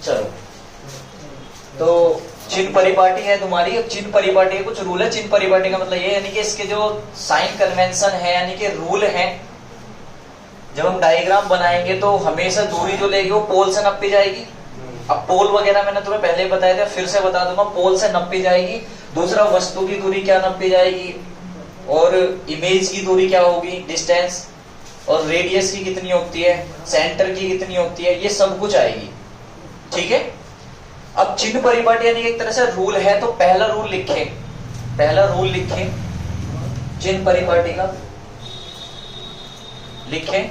चलो, तो चिन्ह परिपाटी है तुम्हारी। अब चिन्ह परिपाटी के कुछ रूल है। चिन्ह परिपाटी का मतलब ये यानी कि इसके जो साइन कन्वेंशन है यानी कि रूल है, जब हम डायग्राम बनाएंगे तो हमेशा दूरी जो लेगी वो पोल से नापी जाएगी। अब पोल वगैरह मैंने तुम्हें पहले ही बताया था, फिर से बता दूंगा, पोल से नापी जाएगी। दूसरा, वस्तु की दूरी क्या नापी जाएगी, और इमेज की दूरी क्या होगी, डिस्टेंस, और रेडियस की कितनी होती है, सेंटर की कितनी होती है, ये सब कुछ आएगी। ठीक है। अब चिन्ह परिपाटी यानी एक तरह से रूल है, तो पहला रूल लिखे, पहला रूल लिखे चिन्ह परिपाटी का, लिखे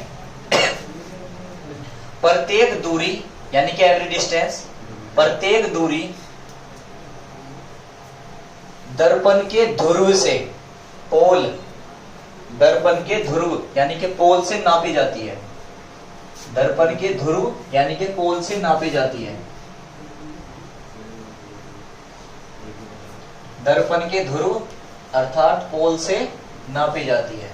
प्रत्येक दूरी यानी कि एवरी डिस्टेंस, प्रत्येक दूरी दर्पण के ध्रुव से, पोल, दर्पण के ध्रुव यानी कि पोल से नापी जाती है। दर्पण के ध्रुव यानी कि पोल से नापी जाती है। दर्पण के ध्रुव अर्थात पोल से नापी जाती है।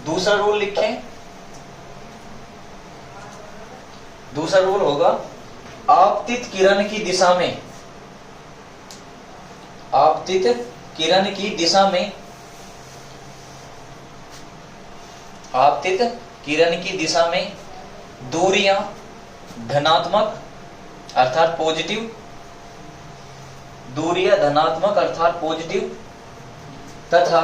दूसरा रूल लिखें, दूसरा रूल होगा आपतित किरण की दिशा में, आपतित किरण की दिशा में, आपतित किरण की दिशा में दूरियां धनात्मक अर्थात पॉजिटिव, दूरियां धनात्मक अर्थात पॉजिटिव तथा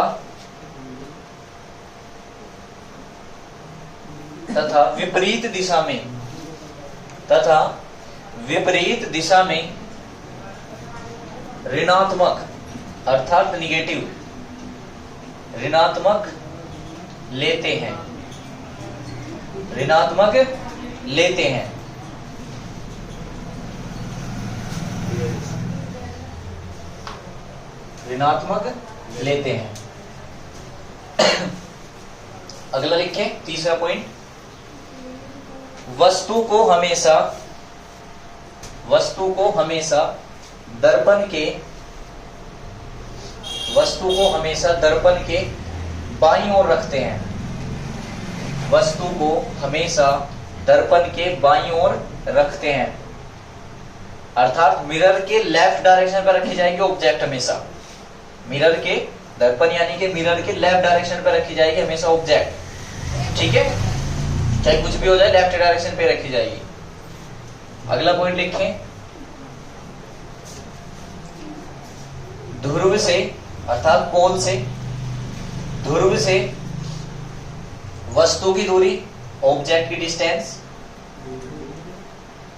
विपरीत दिशा में, तथा विपरीत दिशा में ऋणात्मक अर्थात निगेटिव, ऋणात्मक लेते हैं, ऋणात्मक लेते हैं। ऋणात्मक लेते हैं। अगला लिखें, तीसरा पॉइंट, वस्तु को हमेशा दर्पण के, वस्तु को हमेशा दर्पण के बाईं ओर रखते हैं। वस्तु को हमेशा दर्पण के बाईं ओर रखते हैं, अर्थात मिरर के लेफ्ट डायरेक्शन पर रखी जाएगी ऑब्जेक्ट हमेशा। मिरर के, दर्पण यानी कि मिरर के लेफ्ट डायरेक्शन पर रखी जाएगी हमेशा ऑब्जेक्ट। ठीक है, चाहे कुछ भी हो जाए लेफ्ट डायरेक्शन पे रखी जाएगी। अगला पॉइंट लिखें, ध्रुव से अर्थात पोल से, ध्रुव से वस्तु की दूरी, ऑब्जेक्ट की डिस्टेंस,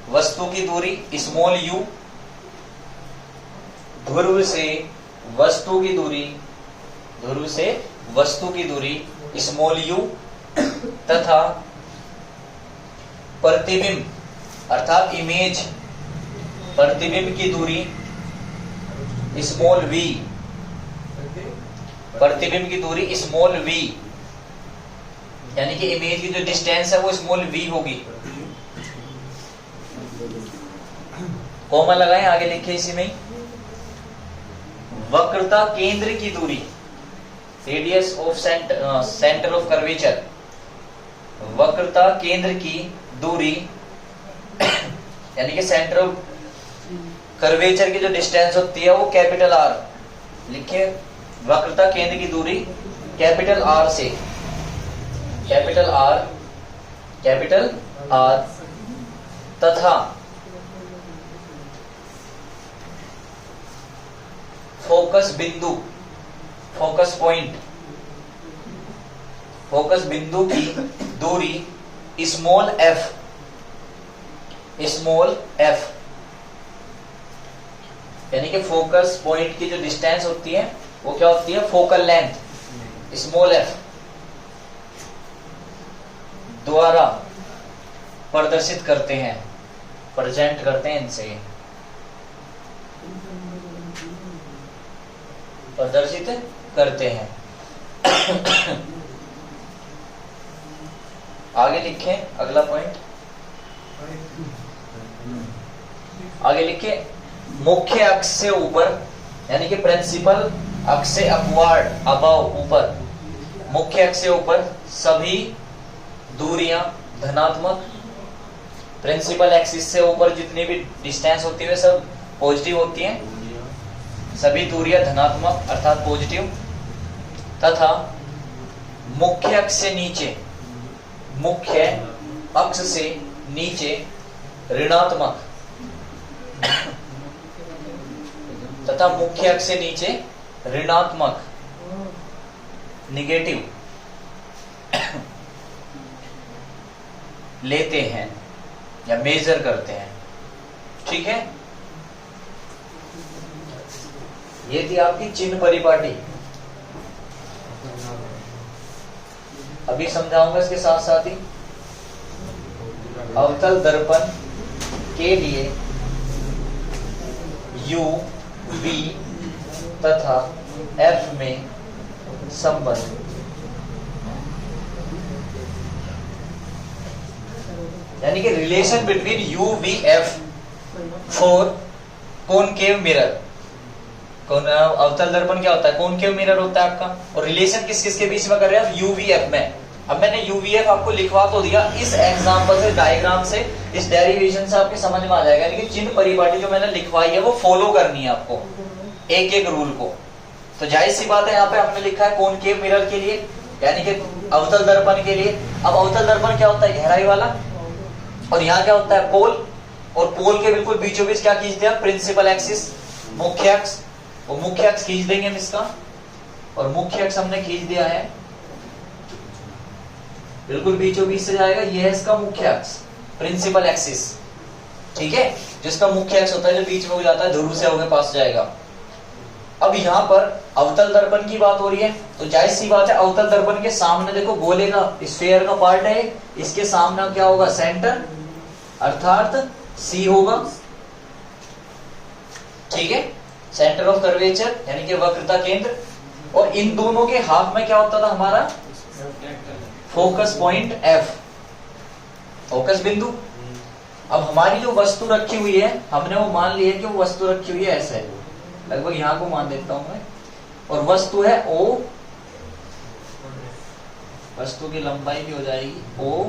वस्तु की दूरी स्मॉल यू, ध्रुव से वस्तु की दूरी, ध्रुव से वस्तु की दूरी स्मॉल यू तथा प्रतिबिंब अर्थात इमेज, प्रतिबिंब की दूरी स्मॉल वी, प्रतिबिंब की दूरी स्मॉल वी यानी कि इमेज की जो डिस्टेंस है वो स्मॉल वी होगी। कॉमा लगाएं, आगे लिखे इसी में, वक्रता केंद्र की दूरी, radius of centre of curvature, वक्रता केंद्र की दूरी यानी कि सेंटर ऑफ कर्वेचर की जो डिस्टेंस होती है वो कैपिटल आर लिखे। वक्रता केंद्र की दूरी कैपिटल आर से, कैपिटल आर तथा फोकस बिंदु, फोकस पॉइंट, फोकस बिंदु की दूरी स्मॉल एफ, स्मॉल एफ यानी कि फोकस पॉइंट की जो डिस्टेंस होती है वो क्या होती है, फोकल लेंथ स्मॉल एफ द्वारा प्रदर्शित करते हैं, प्रेजेंट करते हैं, इनसे प्रदर्शित करते हैं। आगे लिखें अगला पॉइंट, आगे लिखे मुख्य अक्ष से ऊपर यानी कि प्रिंसिपल अक्ष से अपवर्ड, अबव, ऊपर, मुख्य अक्ष से ऊपर सभी दूरियां धनात्मक प्रिंसिपल एक्सिस से ऊपर जितनी भी डिस्टेंस होती है सब पॉजिटिव होती हैं, सभी दूरियां धनात्मक अर्थात पॉजिटिव, तथा मुख्य अक्ष से नीचे, मुख्य अक्ष से नीचे ऋणात्मक तथा मुख्य अक्ष से नीचे ऋणात्मक निगेटिव लेते हैं या मेजर करते हैं। ठीक है, ये थी आपकी चिन्ह परिपाटी। अभी समझाऊंगा इसके साथ साथ ही अवतल दर्पण के लिए U, V तथा F में संबंध। यानी कि relation between U, V, F for concave mirror. अवतल दर्पण क्या होता है? कॉनकेव मिरर होता है आपका। और रिलेशन किस किस के बीच में कर रहे हैं आप? UVF में। अब मैंने UVF आपको लिखवा तो दिया, इस एग्जांपल से, डायग्राम से, इस डेरिवेशन से आपके समझ में आ जाएगा। यानी कि चिन्ह परिपाटी जो मैंने लिखवाई है वो फॉलो करनी है आपको, एक एक रूल को। तो जाहिर सी बात है, यहाँ पे हमने लिखा है कॉनकेव मिरर के लिए, यानी कि अवतल दर्पण के लिए। अब अवतल दर्पण क्या होता है? गहराई वाला। और यहाँ क्या होता है? पोल। और पोल के बिल्कुल बीचों बीच क्या खींच दिया? प्रिंसिपल एक्सिस, मुख्य अक्ष। वो मुख्य अक्ष खींच देंगे हम इसका, और मुख्य अक्ष हमने खींच दिया है, बिल्कुल बीचों बीच से जाएगा। ये है इसका मुख्य अक्ष, प्रिंसिपल एक्सिस। ठीक है, जिसका मुख्य अक्ष होता है जो बीच में हो जाता है, ध्रुव से होकर पास जाएगा। अब यहाँ पर अवतल दर्पण की बात हो रही है, तो जाहिर सी बात है अवतल दर्पण के सामने देखो गोले का, स्फीयर का पार्ट है, इसके सामने क्या होगा? सेंटर, अर्थात सी होगा। ठीक है, सेंटर ऑफ कर्वेचर यानी कि वक्रता केंद्र। और इन दोनों के हाफ में क्या होता था हमारा? फोकस पॉइंट F, फोकस बिंदु। अब हमारी जो वस्तु रखी हुई है, हमने वो मान ली है कि वो वस्तु रखी हुई है ऐसे, लगभग यहां को मान देता हूं मैं। और वस्तु है O, वस्तु की लंबाई भी हो जाएगी O,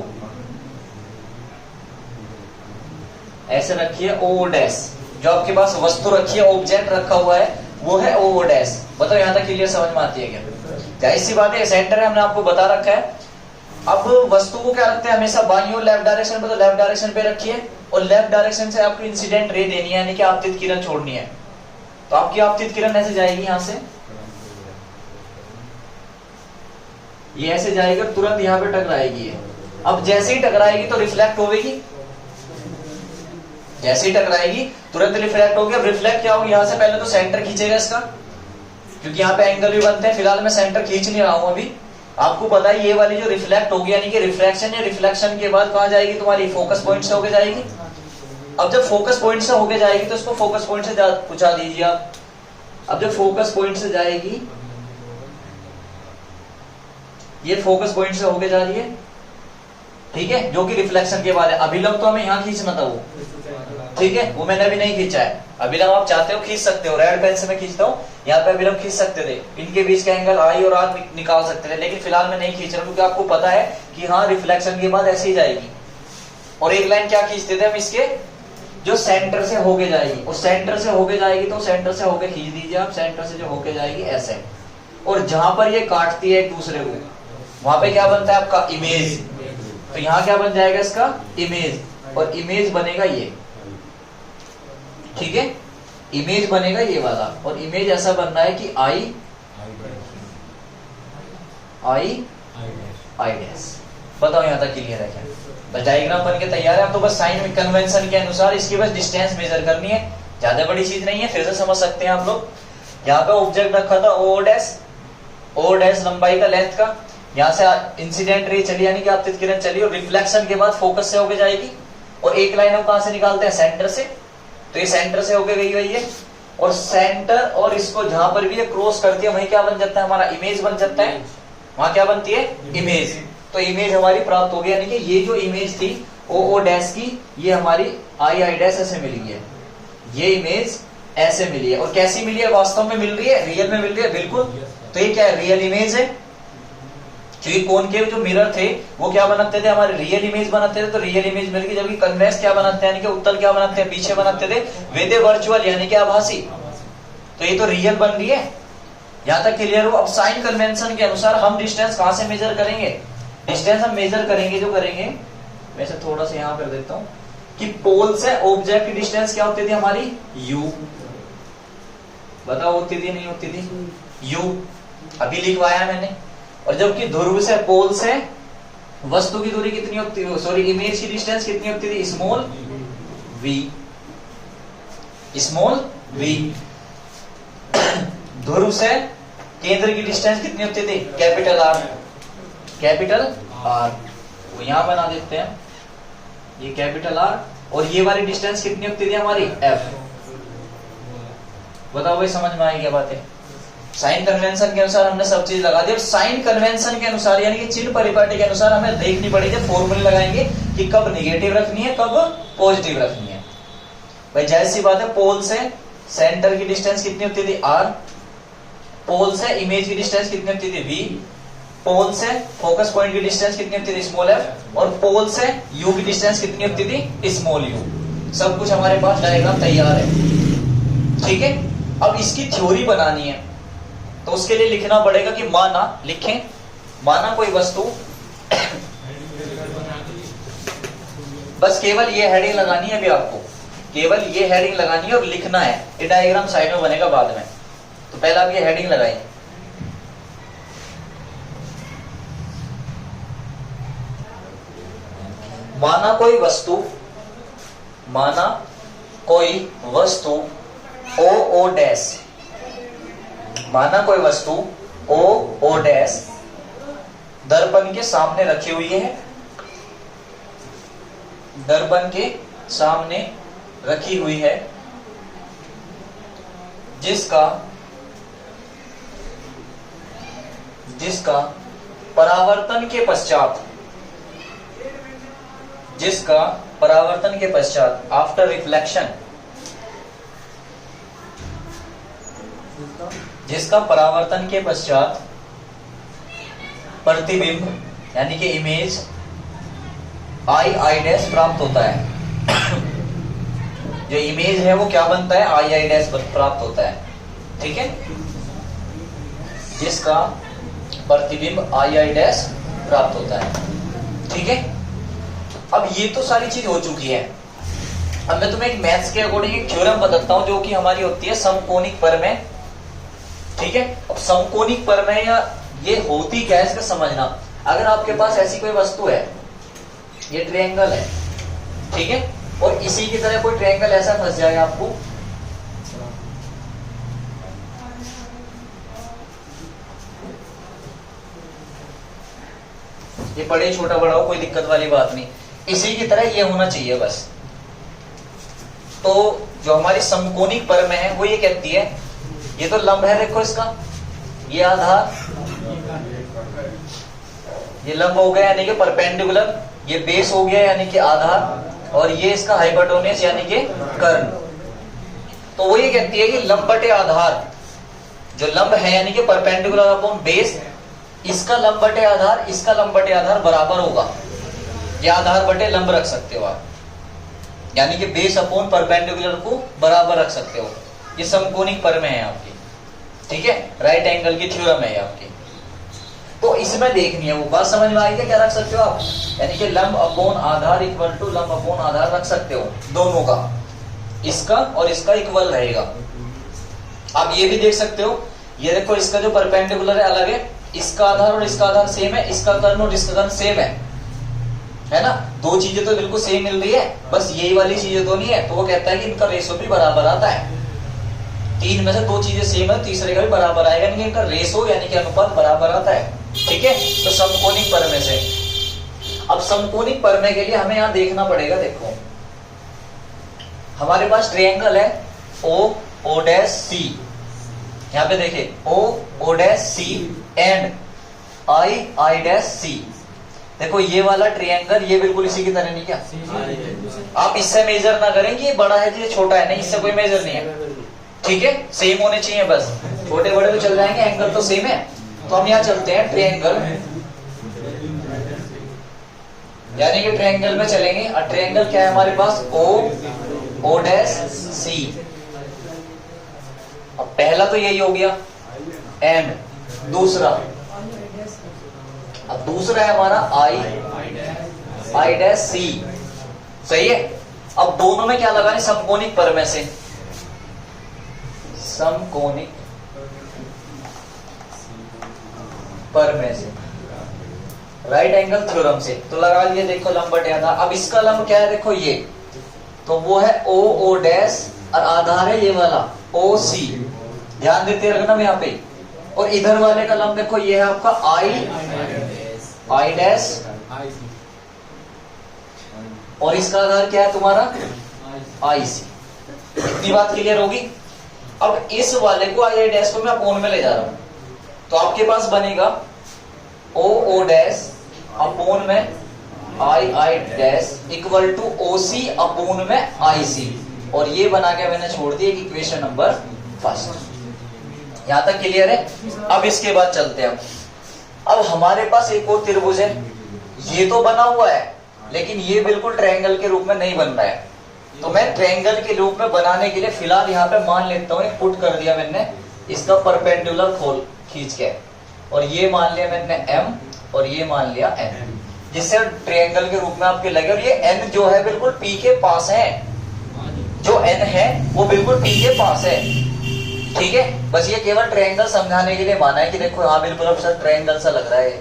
ऐसे रखी है O डैश। जो आपके पास वस्तु रखी है, ऑब्जेक्ट रखा हुआ है, वो है O डैश। बताओ यहां तक क्लियर समझ में आती है क्या? जाहिर सी बात है, सेंटर है, हमने आपको बता रखा है। अब वस्तु को क्या रखते हैं हमेशा? बाईं और लेफ्ट डायरेक्शन पे, तो लेफ्ट डायरेक्शन पे रखिए। और लेफ्ट डायरेक्शन से आपको इंसिडेंट रे देनी है, यानी कि आपतित किरण छोड़नी है। तो आपकी आपतित किरण ऐसे जाएगी, यहां से ये ऐसे जाएगी और तुरंत यहाँ पे टकराएगी ये। अब जैसे ही टकराएगी तो रिफ्लेक्ट होगी, जैसे ही टकराएगी तुरंत रिफ्लेक्ट होगी। अब रिफ्लेक्ट क्या होगी? यहाँ से पहले तो सेंटर खींचेगा इसका, क्योंकि यहाँ पे एंगल भी बनते हैं। फिलहाल मैं सेंटर खींच नहीं रहा हूं अभी। आपको पता है ये वाली जो रिफ्लेक्ट होगी, यानी कि रिफ्लेक्शन या रिफ्लेक्शन के बाद कहाँ जाएगी? तुम्हारी फोकस पॉइंट से होके जाएगी। अब जब फोकस पॉइंट से होके जाएगी तो इसको फोकस पॉइंट से पूछा दीजिए आप। अब जब फोकस पॉइंट से जाएगी, ये फोकस पॉइंट से होके जा रही है, ठीक है, जो कि रिफ्लेक्शन के बाद है। अभिलंब तो हमें यहाँ खींचना था वो, ठीक है, वो मैंने अभी नहीं खींचा है। अभिलंब आप चाहते हो खींच सकते हो, रेड पेन से मैं खींचता हूँ, यहाँ पे अभिलंब खींच सकते थे, इनके बीच का एंगल आई और आर निकाल सकते थे, लेकिन फिलहाल मैं नहीं खींच रहा क्योंकि आपको पता है कि हाँ रिफ्लेक्शन के बाद ऐसे ही जाएगी। और एक लाइन क्या खींचते थे हम? इसके जो सेंटर से होके जाएगी, और सेंटर से होके जाएगी तो सेंटर से होके खींच दीजिए आप, सेंटर से जो होके जाएगी ऐसे। और जहां पर ये काटती है एक दूसरे को, वहां पे क्या बनता है आपका? इमेज। तो यहाँ क्या बन जाएगा इसका? इमेज। और इमेज बनेगा ये, ठीक है, इमेज बनेगा ये वाला। और इमेज ऐसा बन रहा है कि आई डैश। बताओ यहाँ तक क्लियर है क्या? बस डायग्राम बन के तैयार है। अब तो बस साइन कन्वेंशन के अनुसार इसकी बस डिस्टेंस मेजर करनी है, ज्यादा बड़ी चीज नहीं है। फिर से समझ सकते हैं आप लोग। यहाँ पे ऑब्जेक्ट रखा था ओ डैश लंबाई का, लेंथ का। यहाँ से इंसिडेंट रे चली, यानी कि आपतित किरण चली, और रिफ्लेक्शन के बाद फोकस से होके जाएगी। और एक लाइन हम कहां से निकालते हैं? सेंटर से। तो ये सेंटर से होके गई हुई है, और सेंटर और इसको जहां पर भी ये क्रॉस करती है वहीं क्या बन जाता है? हमारा इमेज बन जाता है। वहां क्या बनती है? इमेज। तो इमेज हमारी प्राप्त हो गई, यानी कि ये जो इमेज थी ओ डैश की, ये हमारी आई डैश ऐसे मिली है, ये इमेज ऐसे मिली है। और कैसी मिली है? वास्तव में मिल रही है, रियल में मिल रही है, बिल्कुल। तो ये क्या है? रियल इमेज है। क्योंकि कॉनकेव जो मिरर थे वो क्या बनाते थे, हमारे रियल इमेज बनाते थे, तो रियल इमेज मिल गई, जबकि कन्वेक्स क्या बनाते हैं, यानी कि उत्तल क्या बनाते हैं, पीछे बनाते थे, वे थे वर्चुअल यानी कि आभासी। तो ये तो रियल बन रही है, यहां तक क्लियर हो। अब साइन कन्वेंशन के अनुसार हम डिस्टेंस कहां से मेजर करेंगे, डिस्टेंस हम मेजर करेंगे जो करेंगे, मैं इसे थोड़ा सा यहां कर देता हूं कि पोल से ऑब्जेक्ट की डिस्टेंस क्या होती थी हमारी, u। बताओ होती थी नहीं होती थी, u अभी लिखवाया मैंने। और जबकि ध्रुव से पोल से वस्तु की दूरी कितनी होती है, सॉरी इमेज की डिस्टेंस कितनी होती थी, स्मॉल v, स्मॉल v। ध्रुव से केंद्र की डिस्टेंस कितनी होती थी, कैपिटल R, कैपिटल R। वो यहां बना देते हैं, ये कैपिटल R, और ये वाली डिस्टेंस कितनी होती थी हमारी, f। बताओ भाई समझ में आई क्या बात है। साइन कन्वेंशन के अनुसार हमने सब चीज लगा दी। और साइन कन्वेंशन के अनुसार यानी कि चिन्ह परिपाटी के अनुसार हमें देखनी पड़ेगी, फॉर्मूले लगाएंगे कि कब नेगेटिव रखनी है कब पॉजिटिव रखनी है। भाई जाहिर सी बात है, पोल से सेंटर की डिस्टेंस कितनी होती थी r, पोल से इमेज की डिस्टेंस कितनी होती थी v, पोल से फोकस पॉइंट की डिस्टेंस कितनी होती थी स्मॉल f, और पोल से u की डिस्टेंस कितनी होती थी स्मॉल u। सब कुछ हमारे पास डायग्राम तैयार है, ठीक है। अब इसकी थ्योरी बनानी है तो उसके लिए लिखना पड़ेगा कि माना, लिखें, माना कोई वस्तु, बस केवल ये हेडिंग लगानी है अभी आपको, केवल ये हेडिंग लगानी है और लिखना है, ये डायग्राम साइड में बनेगा बाद में। तो पहले आप ये हेडिंग लगाइए, माना कोई वस्तु, माना कोई वस्तु ओ डैश, माना कोई वस्तु ओ डैश दर्पण के सामने रखी हुई है, दर्पण के सामने रखी हुई है, जिसका परावर्तन के पश्चात, जिसका परावर्तन के पश्चात आफ्टर रिफ्लेक्शन, जिसका परावर्तन के पश्चात प्रतिबिंब यानी कि इमेज आई डैश प्राप्त होता है। जो इमेज है वो क्या बनता है, आई डैश प्राप्त होता है, ठीक है। जिसका प्रतिबिंब आई डैश प्राप्त होता है, ठीक है। अब ये तो सारी चीज हो चुकी है। अब मैं तुम्हें एक मैथ्स के अकॉर्डिंग एक थ्योरम बताता हूं जो कि हमारी होती है समकोणिक परमेय, ठीक है। अब समकोणिक परमेय या ये होती क्या है इसका समझना। अगर आपके पास ऐसी कोई वस्तु है, ये ट्रायंगल है, ठीक है, और इसी की तरह कोई ट्रायंगल ऐसा फंस जाए आपको, ये बड़े छोटा बड़ा हो कोई दिक्कत वाली बात नहीं, इसी की तरह ये होना चाहिए बस। तो जो हमारी समकोणिक परमेय है वो ये कहती है, ये तो लंब है, देखो इसका ये आधार, ये लंब हो गया यानी कि परपेंडिकुलर, ये बेस हो गया यानी कि आधार, और ये इसका हाइपोटेन्यूज यानी कि कर्ण। तो वो ये कहती है कि लंब बटे आधार, जो लंब है यानी कि परपेंडिकुलर अपॉन बेस, इसका लंब बटे आधार, इसका लंब बटे आधार बराबर होगा। या आधार बटे लंब रख सकते हो आप, यानी कि बेस अपॉन परपेंडिकुलर को बराबर रख सकते हो। ये समकोणिक परमेय है आपकी, ठीक है, राइट एंगल की थ्योरम है आपकी। तो इसमें देखनी है वो बात, समझ में आई क्या रख सकते हो आप, यानी कि लंब अपॉन आधार इक्वल टू लंब अपॉन आधार रख सकते हो, दोनों का, इसका और इसका इक्वल रहेगा। आप ये भी देख सकते हो, ये देखो इसका जो परपेंडिकुलर है अलग है, इसका आधार और इसका आधार सेम है, इसका कर्ण और इसका कर्ण सेम है ना, दो चीजें तो बिल्कुल सेम मिल रही है, बस यही वाली चीजें तो नहीं है। तो वो कहता है कि इनका रेशो भी बराबर आता है, तीन में से दो चीजें सेम है, तीसरे का भी बराबर आएगा, यानी इनका रेशो यानी कि अनुपात बराबर आता है, ठीक है। तो समकोणिक परमेय से, अब समकोणिक परमेय के लिए हमें यहाँ देखना पड़ेगा, देखो हमारे पास ट्रायंगल है ओ डैश सी, यहाँ पे देखिए O dash C and I dash C. देखो ये वाला ट्रायंगल ये बिल्कुल इसी की तरह नहीं क्या, आप इससे मेजर ना करेंगे, ये बड़ा है ये छोटा है, नहीं इससे कोई मेजर नहीं है, ठीक है, सेम होने चाहिए बस, छोटे बड़े तो चल जाएंगे, एंगल तो सेम है। तो हम यहाँ चलते हैं ट्रायंगल यानी कि ट्रायंगल में चलेंगे। और ट्रायंगल क्या है हमारे पास, ओ डैश सी। अब पहला तो यही हो गया एंड दूसरा, अब दूसरा है हमारा आई डैश सी। सही है। अब दोनों में क्या लगाने, समकोणिक परमेय से, समकोणिक परमेय से, राइट एंगल थ्योरम से। तो लगा लिए, देखो लंब बटे आधार। अब इसका लंब क्या है, देखो ये, तो वो है ओ डैश और आधार है ये वाला ओ सी। ध्यान देते रखना यहाँ पे। और इधर वाले का लंब देखो, ये है आपका आई डैश, और इसका आधार क्या है तुम्हारा आई सी। इतनी बात क्लियर होगी। अब इस वाले को आई डैश को मैं अपोन में ले जा रहा हूं, तो आपके पास बनेगा ओ डैश अपोन में I dash equal to O C upon में आई सी। और ये बना के मैंने छोड़ दिया इक्वेशन नंबर फर्स्ट। यहां तक क्लियर है। अब इसके बाद चलते हैं। अब हमारे पास एक और त्रिभुज है, ये तो बना हुआ है लेकिन ये बिल्कुल ट्रायंगल के रूप में नहीं बन रहा है। तो मैं ट्रायंगल के रूप में बनाने के लिए फिलहाल यहाँ पे मान लेता हूँ, पुट कर दिया मैंने इसका परपेंडिकुलर खोल खींच के, और ये मान लिया मैंने m और ये मान लिया n, जिससे ट्रायंगल के रूप में आपके लगे। और ये n जो है बिल्कुल p के पास है, जो n है वो बिल्कुल p के पास है। ठीक है, बस ये केवल ट्रायंगल समझाने के लिए माना है कि देखो हाँ बिल्कुल अब सर ट्रायंगल सा लग रहा है,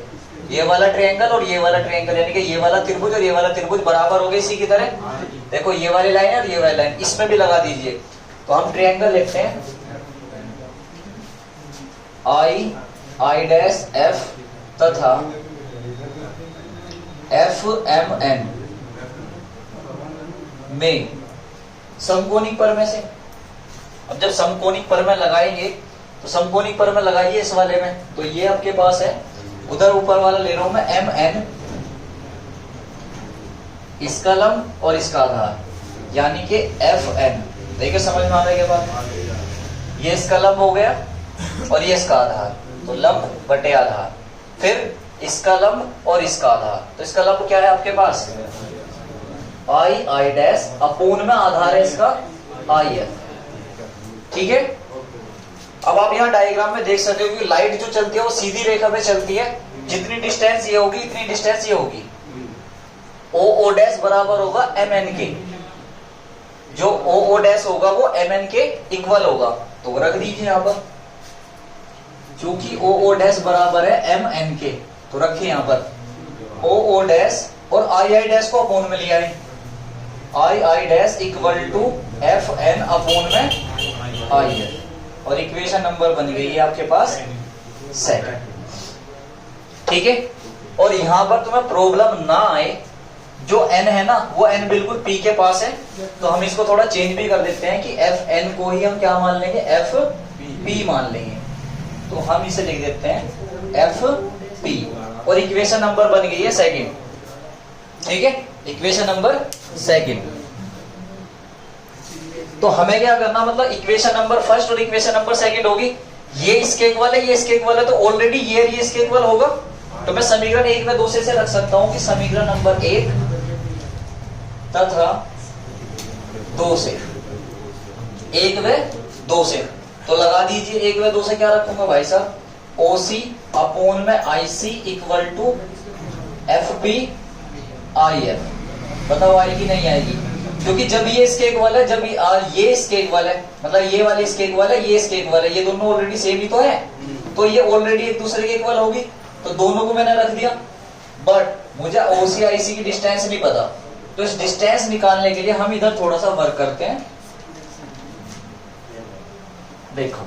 ये वाला ट्रायंगल और ये वाला ट्रायंगल, यानी कि ये वाला त्रिभुज और ये वाला त्रिभुज बराबर हो गए इसी की तरह। देखो ये वाली लाइन है और ये वाली लाइन, इसमें भी लगा दीजिए। तो हम ट्रायंगल लिखते हैं आई डैश एफ तथा एफ एम एन में समकोणिक परमेय से। अब जब समकोणिक परमेय लगाएंगे तो समकोणिक परमेय लगाइए इस वाले में, तो ये आपके पास है, उधर ऊपर वाला ले रहा हूं मैं एम एन, इसका लंब और इसका आधार, यानी कि एफ एन। देखिए समझ में आ रहा है क्या बात। ये इसका लंब हो गया और ये इसका आधार, तो लंब बटे आधार, फिर इसका लंब और इसका आधार। तो इसका लंब क्या है आपके पास आई डैश अपोन में आधार है इसका आई है। ठीक है। अब आप यहाँ डायग्राम में देख सकते हो कि लाइट जो चलती है वो सीधी रेखा पे चलती है, जितनी डिस्टेंस ये होगी इतनी डिस्टेंस ये होगी। ओ डैश बराबर होगा एम एन के, जो ओ डैश होगा वो एम एन के इक्वल होगा, तो रख दीजिए यहाँ पर, क्योंकि ओ डैश बराबर है एम एन के, तो रखिए यहाँ पर ओ डैश और आई डैश को अपोन में लिया है, I dash equal to F N upon में आई है, और इक्वेशन नंबर बन गई है आपके पास सेकंड। ठीक है। और यहां पर तुम्हें प्रॉब्लम ना आए, जो n है ना वो n बिल्कुल p के पास है, तो हम इसको थोड़ा चेंज भी कर देते हैं कि एफ एन को ही हम क्या मान लेंगे, एफ पी मान लेंगे। तो हम इसे लिख देते हैं एफ पी, और इक्वेशन नंबर बन गई है सेकंड। ठीक है, इक्वेशन नंबर सेकंड। तो हमें क्या करना, मतलब इक्वेशन नंबर फर्स्ट और इक्वेशन नंबर सेकंड होगी, ये इसके इक्वल है, ये इसके इक्वल है, तो ऑलरेडी ये इसके इक्वल होगा। तो मैं समीकरण 1 में 2 से रख सकता हूं कि समीकरण नंबर 1 तथा 2 से, 1 व 2 से, तो लगा दीजिए 1 व 2 से क्या रखूंगा भाई साहब, OC अपोन में IC equal to FP IF। बताओ आएगी नहीं आएगी, क्योंकि जब ये इसके इक्वल है, जब ये इसके इक्वल है, मतलब ये वाली इसके इक्वल है, ये इसके इक्वल है, ये दोनों ऑलरेडी सेम ही तो है, तो ये ऑलरेडी एक दूसरे के इक्वल होगी, तो दोनों को मैंने रख दिया। बट मुझे OC IC की डिस्टेंस नहीं पता, तो इस डिस्टेंस निकालने के लिए हम इधर थोड़ा सा वर्क करते हैं। देखो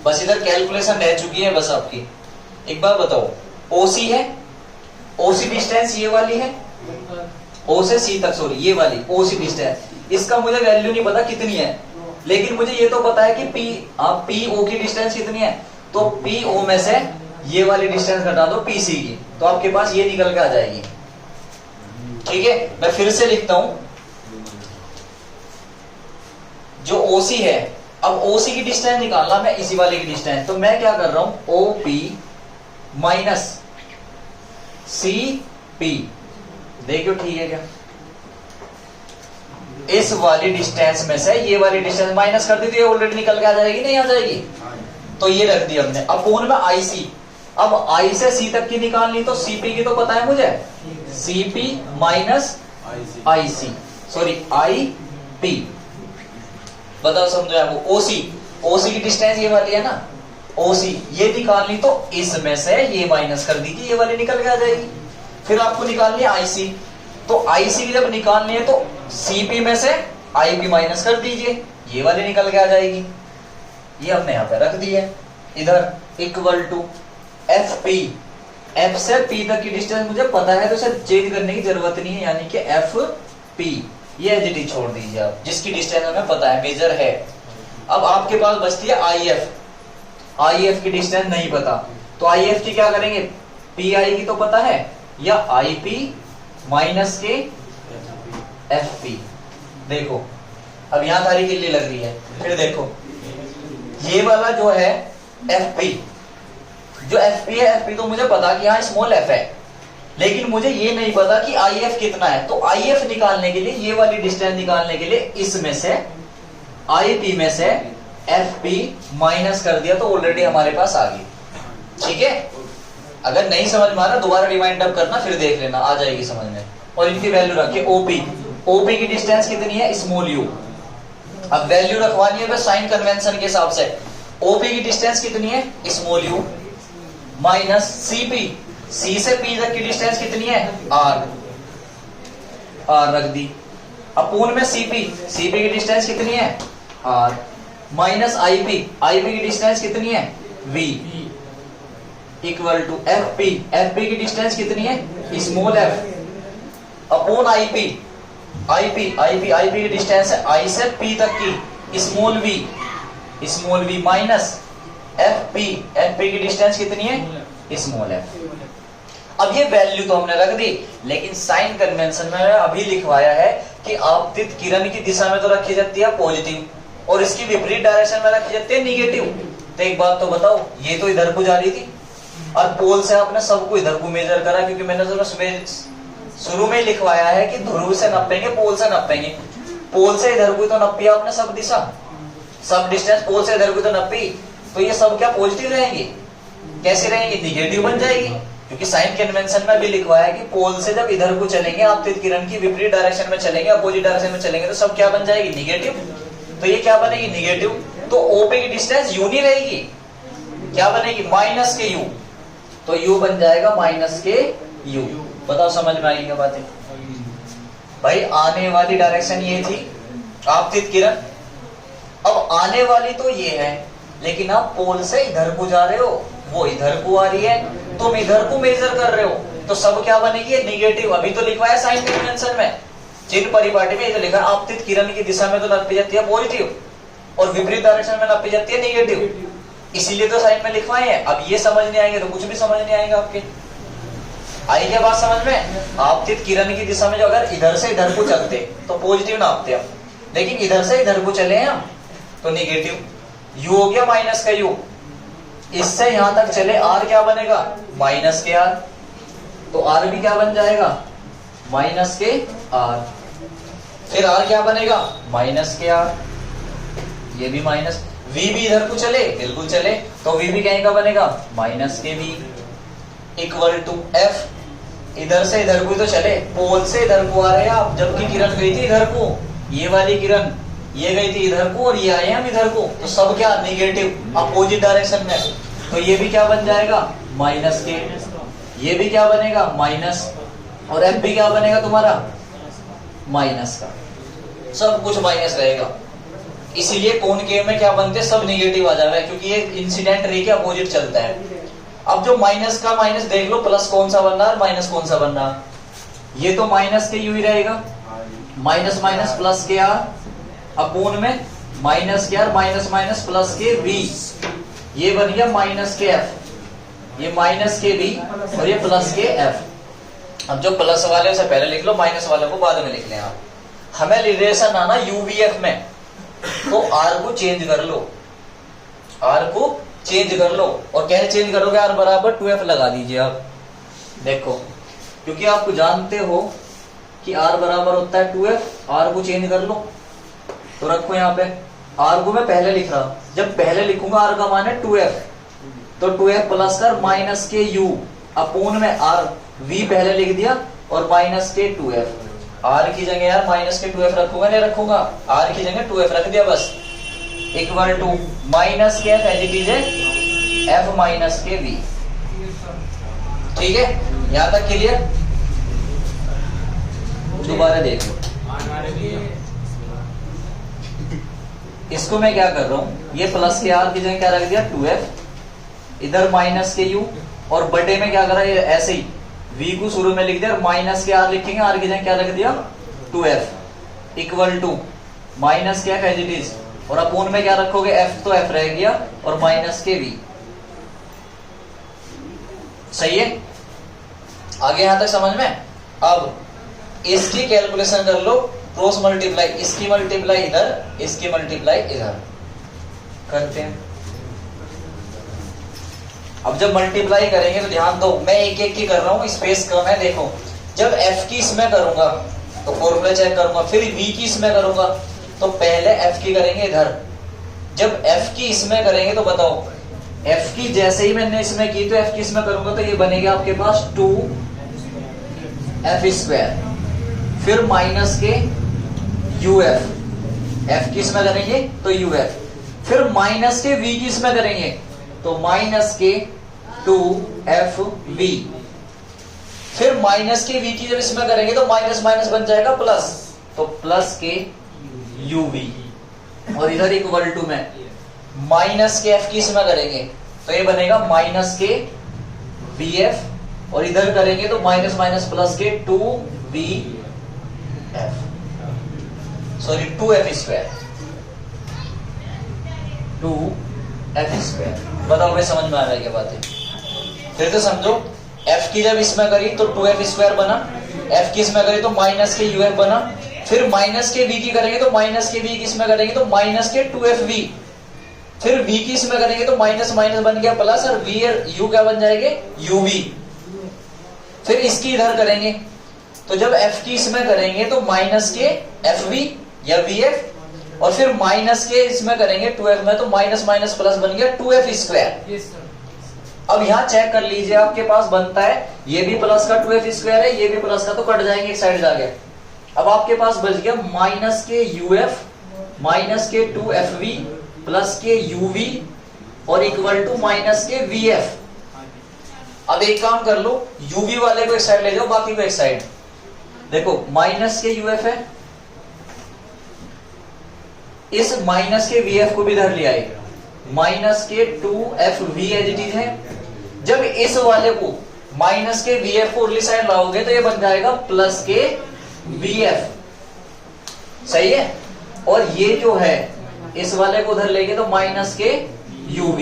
बस इधर कैलकुलेशन रह चुकी है बस आपकी। एक बार बताओ, OC है, OC डिस्टेंस ये वाली है, O से C तक, सॉरी ये वाली OC डिस्टेंस, इसका मुझे वैल्यू नहीं पता कितनी है, लेकिन मुझे ये तो पता है कि PO की डिस्टेंस कितनी है, तो PO में से ये वाली डिस्टेंस घटा दो PC की, तो आपके पास ये निकल के आ जाएगी। ठीक है, मैं फिर से लिखता हूं, जो OC है, अब OC की डिस्टेंस निकालना मैं इसी वाले की डिस्टेंस, तो मैं क्या कर रहा हूं, OP माइनस CP देखियो ठीक है क्या? इस वाली डिस्टेंस में से ये वाली डिस्टेंस माइनस कर दी तो ये ऑलरेडी निकल के आ जाएगी, नहीं आ जाएगी? तो ये रख दी हमने। अब फोन में IC, अब I से C तक की निकालनी, तो CP की तो पता है मुझे, CP minus IC, sorry IP। बताओ समझो आपको। OC की डिस्टेंस ये वाली है ना, OC ये निकालनी, तो इसमें से ये माइनस कर दीजिए, ये वाली निकल के आ जाएगी। फिर आपको निकालनी है IC, तो IC की जब निकालनी है तो CP में से IP माइनस कर दीजिए, ये वाली निकल के आ जाएगी। ये हमने यहाँ पे रख दी है। इधर इक्वल टू FP, F से P तक की डिस्टेंस मुझे पता है तो इसे चेंज करने की जरूरत नहीं है, यानी कि FP, ये एज छोड़ दीजिए आप, जिसकी डिस्टेंस हमें पता है, मेजर है। अब आपके पास बचती है IF की डिस्टेंस नहीं पता, तो IF की क्या करेंगे? PI की तो पता है, या IP माइनस के FP। देखो अब यहां थारी के लिए लग रही है। फिर देखो ये वाला जो है FP, जो FP है, FP तो मुझे पता कि यहाँ स्मॉल f है, लेकिन मुझे ये नहीं पता कि IF कितना है। तो IF निकालने के लिए, ये वाली डिस्टेंस निकालने के लिए, इसमें से IP में से FP माइनस कर दिया तो ऑलरेडी हमारे पास आ गई। ठीक है, अगर नहीं समझ में आ रहा दोबारा रिमाइंड अप करना, फिर देख लेना, आ जाएगी समझ में। और इनकी वैल्यू रखिए। OP की डिस्टेंस कितनी है? Small u। अब वैल्यू रखवानी है साइन कन्वेंशन के हिसाब से। OP की डिस्टेंस कितनी है? Small u minus CP, C से P तक की डिस्टेंस कितनी है? R रख दी। अपूर्ण में CP की डिस्टेंस कितनी है? R माइनस IP की डिस्टेंस कितनी है? V इक्वल टू FP की डिस्टेंस कितनी है? स्मॉल f अपॉन IP की डिस्टेंस है I से P तक की, स्मॉल v माइनस FP की डिस्टेंस कितनी है? Small f। अब ये वैल्यू तो हमने रख दी, लेकिन साइन कन्वेंशन में अभी लिखवाया है कि आपतित किरण की दिशा में तो रखी जाती है पॉजिटिव और इसकी विपरीत डायरेक्शन में रखी जाती है निगेटिव। तो एक बात तो बताओ, ये तो इधर को जा रही थी और पोल से आपने सबको इधर को मेजर करा, क्योंकि मैंने शुरू में लिखवाया है कि ध्रुव से नपेंगे, पोल से नपेंगे। पोल से इधर को तो नपी आपने सब दिशा, सब डिस्टेंस पोल से इधर को तो नपी, तो ये सब क्या पॉजिटिव रहेंगी? कैसे रहेंगी? निगेटिव बन जाएगी, क्योंकि साइन कन्वेंशन में भी लिखवाया है कि पोल से जब इधर को चलेंगे आपतित किरण की विपरीत डायरेक्शन में चलेंगे, अपोजिट डायरेक्शन में चलेंगे, तो सब क्या बन जाएगी? निगेटिव। तो ये क्या बनेगी? निगेटिव। तो OP की डिस्टेंस u नहीं रहेगी, क्या बनेगी? माइनस के u। तो u बन जाएगा माइनस के u। बताओ समझ में आई क्या बात है? भाई आने वाली डायरेक्शन ये थी आपतित किरण, अब आने वाली तो ये है, लेकिन आप पोल से इधर को जा रहे हो, वो इधर को आ रही है, तुम इधर को मेजर कर रहे हो, तो सब क्या बनेगी? निगेटिव। अभी तो लिखवाया साइन कन्वेंशन में, चिन्ह परिपाटी में ये तो लिखा है आपतित किरण की दिशा में तो नपी जाती है पॉजिटिव और विपरीत डायरेक्शन में नपी जाती है निगेटिव, इसीलिए तो साइन में लिखवाए हैं। अब ये समझ नहीं आएंगे तो कुछ भी समझ नहीं आएगा आपके। आई क्या बात समझ में? आपतित किरण की दिशा में जो अगर इधर से इधर को चलते तो पॉजिटिव नापते हम, लेकिन इधर से इधर को चले हम तो निगेटिव। u हो गया माइनस का u, इससे यहां तक चले r क्या बनेगा? माइनस के r। तो r भी क्या बन जाएगा? माइनस के r। फिर r क्या बनेगा? माइनस के r, ये भी माइनस। v भी इधर को चले, बिल्कुल चले, तो v भी कहीं का बनेगा? माइनस के v इक्वल टू f। इधर से इधर को तो चले, पोल से इधर को आ रहे हैं आप, जबकि किरण गई थी इधर को, ये वाली किरण ये गई थी इधर को और ये आए हम इधर को, तो सब क्या? निगेटिव, अपोजिट डायरेक्शन में। तो ये भी क्या बन जाएगा? माइनस के। ये भी क्या बनेगा? माइनस। और f भी क्या बनेगा तुम्हारा? माइनस का। सब कुछ माइनस रहेगा, इसीलिए कोण के में क्या बनते? सब निगेटिव आ जाएगा, क्योंकि ये इंसिडेंट रे के अपोजिट चलता है। अब जो माइनस का माइनस देख लो, प्लस कौन सा बन रहा है, माइनस कौन सा बन रहा है? ये तो माइनस के u ही रहेगा, माइनस माइनस प्लस के r, अपूर्ण में माइनस के r माइनस माइनस प्लस के v, ये बन गया माइनस के f, ये माइनस के v और ये प्लस के f। अब जो प्लस वाले से पहले लिख लो, माइनस वाले को बाद में लिख लें आप। हमें रिलेशन आना UVF में, तो r को चेंज कर लो, r को चेंज कर लो। और कैसे चेंज करोगे? r बराबर 2f लगा दीजिए आप। देखो, क्योंकि आप जानते हो कि r बराबर होता है 2f, r को चेंज कर लो तो रखो यहाँ पे, r को मैं पहले लिख रहा हूं, जब पहले लिखूंगा r का मान है 2f, तो 2f प्लस कर माइनस के u अपोन में r, v पहले लिख दिया और माइनस के 2f, r की जगह यार माइनस के 2f रखूंगा नहीं रखूंगा, r की जगह 2f रख दिया बस, इक्वल टू माइनस के f एज इट इज है f माइनस के v। ठीक है, यहां तक क्लियर? दोबारा देख लो, इसको मैं क्या कर रहा हूं, ये प्लस के r की जगह क्या रख दिया 2f, इधर माइनस के u, और बटे में क्या करा ये ऐसे ही v को शुरू में लिख दिया और माइनस के r लिखेंगे, r की जगह क्या रख दिया 2f, इक्वल टू माइनस के f एज इट इज, और अपोन में क्या रखोगे f, तो f रह गया और माइनस के v। सही है, आगे यहां तक समझ में? अब इसकी कैलकुलेशन कर लो, क्रॉस मल्टीप्लाई, इसकी मल्टीप्लाई इधर, इसकी मल्टीप्लाई इधर करते हैं। अब जब मल्टीप्लाई करेंगे तो ध्यान दो, मैं एक एक की कर रहा हूं, स्पेस कम है। देखो, जब f की इसमें करूंगा तो फॉर्मूला चेक करूंगा, फिर v की इसमें करूंगा तो पहले f की करेंगे इधर, जब f की इसमें करेंगे तो बताओ, f की जैसे ही मैंने इसमें की तो f की इसमें करूंगा तो ये बनेगा आपके पास 2f², फिर माइनस के uf, f की इसमें करेंगे तो uf, फिर माइनस के v की इसमें करेंगे तो माइनस के 2fv, फिर माइनस के v की जब इसमें करेंगे तो माइनस माइनस बन जाएगा प्लस, तो प्लस के uv, और इधर इक्वल टू में माइनस के f की इसमें करेंगे तो ये बनेगा माइनस के vf, और इधर करेंगे तो माइनस माइनस प्लस के 2vf, सॉरी 2f², 2f²। बताओ भाई समझ में आ रहा है क्या बात है? फिर तो समझो, f की जब इसमें करी तो 2f² बना, f की इसमें करी तो माइनस के uf बना, फिर माइनस के v की करेंगे तो माइनस के v की इसमें करेंगे तो माइनस के 2fv, फिर v की इसमें करेंगे तो माइनस माइनस बन गया प्लस, और v और u क्या बन जाएंगे uv, फिर इसकी इधर करेंगे तो जब f की इसमें करेंगे तो माइनस के fv या vf, और फिर माइनस के इसमें करेंगे 2f में तो माइनस माइनस प्लस बन गया 2f²। अब यहाँ चेक कर लीजिए, आपके पास बनता है ये भी प्लस का 2f² है, ये भी प्लस का, तो कट जाएंगे एक साइड जाके। अब आपके पास बच गया माइनस के uf माइनस के 2fv प्लस के uv और इक्वल टू माइनस के vf। अब एक काम कर लो, uv वाले को एक साइड ले जाओ, बाकी को एक साइड। देखो माइनस के uf है, इस माइनस के vf को भी इधर ले आए, माइनस के 2fv एज इट इज है। जब इस वाले को माइनस के vf को उरली साइड लाओगे तो ये बन जाएगा प्लस के vf, सही है। और ये जो है इस वाले को उधर लेंगे तो माइनस के uv।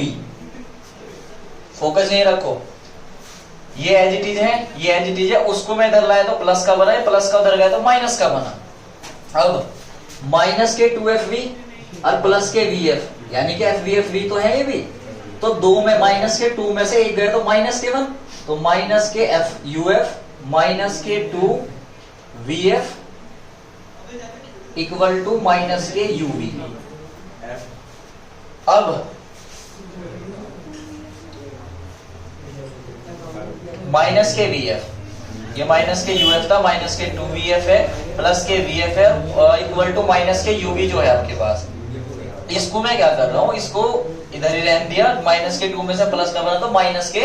फोकस नहीं रखो, ये एज इट इज है, ये एज इट इज है, उसको मैं इधर लाया तो प्लस का बना, प्लस का उधर गया तो माइनस का बना। अब माइनस के 2fv और प्लस के vf, यानी कि fvfv तो है ये भी, तो दो में माइनस के 2 में से एक गए तो माइनस के 1, तो माइनस के uf माइनस के 2vf इक्वल टू माइनस के uv। अब माइनस के vf, ये माइनस के uf था, माइनस के 2vf है, प्लस के vf है, इक्वल टू माइनस के uv जो है आपके पास। इसको मैं क्या कर रहा हूं, इसको इधर ही रहने दिया, माइनस के 2 में से प्लस का बना तो माइनस के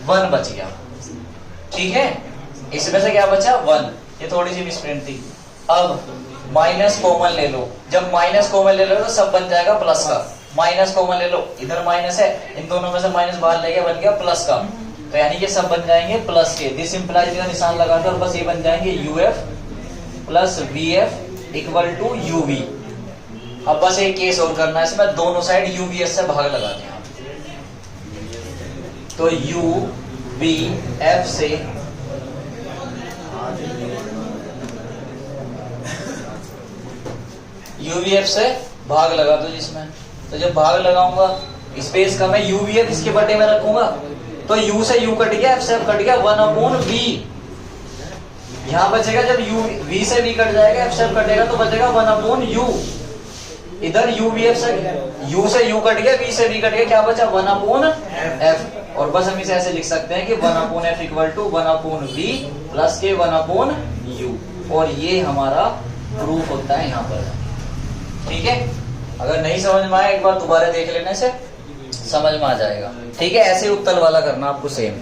1 बच गया। ठीक है, इसमें से क्या बचा 1, ये थोड़ी सी मिसप्रिंट थी। अब माइनस कॉमन ले लो, जब माइनस कॉमन ले लो तो सब बन जाएगा प्लस का। माइनस कॉमन ले लो, इधर माइनस है, इन दोनों में से माइनस बाहर ले गया, बन गया प्लस का, तो यानी कि सब बन जाएंगे प्लस के। दिस इंप्लाइज का निशान लगाकर बस ये बन जाएंगे uf plus vf equal to uv। अब बस एक केस और करना है, इसमें दोनों साइड uvs से भाग लगाते हैं, तो uvf से uvf से भाग लगा दो जिसमें, तो जब भाग लगाऊंगा स्पेस का मैं uvf इसके बटे में रखूंगा, तो u से u कट गया, f से f कट गया, 1/v यहाँ बचेगा जब u v से v कट जाएगा, f से f कटेगा तो बचेगा 1/u। इधर u से u कट गया, v से v कट गया, क्या बचा 1/f। और बस हम इसे ऐसे लिख सकते हैं कि 1/f equal to 1/v plus के 1/u। और ये हमारा प्रूफ होता है यहाँ पर। ठीक है, अगर नहीं समझ में आया एक बार दोबारा देख लेने से समझ में आ जाएगा। ठीक है, ऐसे उत्तल वाला करना आपको सेम।